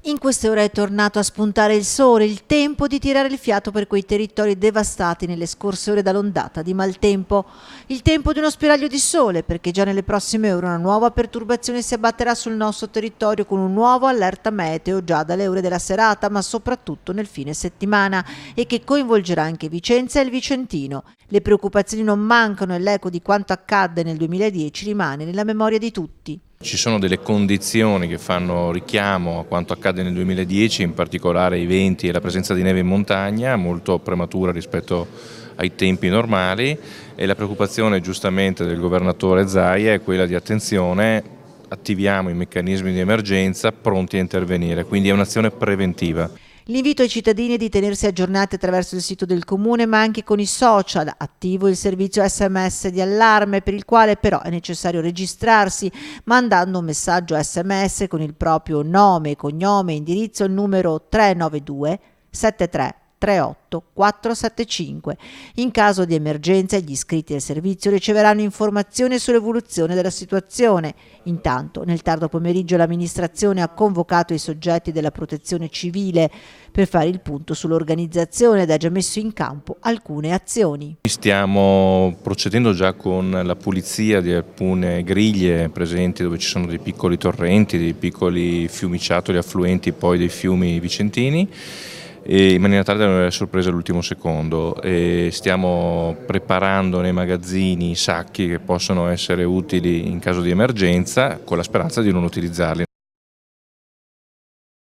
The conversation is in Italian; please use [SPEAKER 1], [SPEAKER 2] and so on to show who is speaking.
[SPEAKER 1] In queste ore è tornato a spuntare il sole, il tempo di tirare il fiato per quei territori devastati nelle scorse ore dall'ondata di maltempo. Il tempo di uno spiraglio di sole, perché già nelle prossime ore una nuova perturbazione si abbatterà sul nostro territorio con un nuovo allerta meteo già dalle ore della serata, ma soprattutto nel fine settimana, e che coinvolgerà anche Vicenza e il Vicentino. Le preoccupazioni non mancano e l'eco di quanto accadde nel 2010 rimane nella memoria di tutti.
[SPEAKER 2] Ci sono delle condizioni che fanno richiamo a quanto accade nel 2010, in particolare i venti e la presenza di neve in montagna, molto prematura rispetto ai tempi normali, e la preoccupazione giustamente del governatore Zaia è quella di attenzione, attiviamo i meccanismi di emergenza pronti a intervenire, quindi è un'azione preventiva.
[SPEAKER 1] L'invito ai cittadini è di tenersi aggiornati attraverso il sito del comune, ma anche con i social, attivo il servizio SMS di allarme, per il quale però è necessario registrarsi mandando un messaggio SMS con il proprio nome, cognome e indirizzo al numero 392 73 38 475. In caso di emergenza gli iscritti al servizio riceveranno informazioni sull'evoluzione della situazione. Intanto, nel tardo pomeriggio l'amministrazione ha convocato i soggetti della protezione civile per fare il punto sull'organizzazione ed ha già messo in campo alcune azioni.
[SPEAKER 2] Stiamo procedendo già con la pulizia di alcune griglie presenti dove ci sono dei piccoli torrenti, dei piccoli fiumiciattoli affluenti poi dei fiumi vicentini, e in maniera tale da non avere sorprese all'ultimo secondo. E stiamo preparando nei magazzini sacchi che possono essere utili in caso di emergenza, con la speranza di non utilizzarli.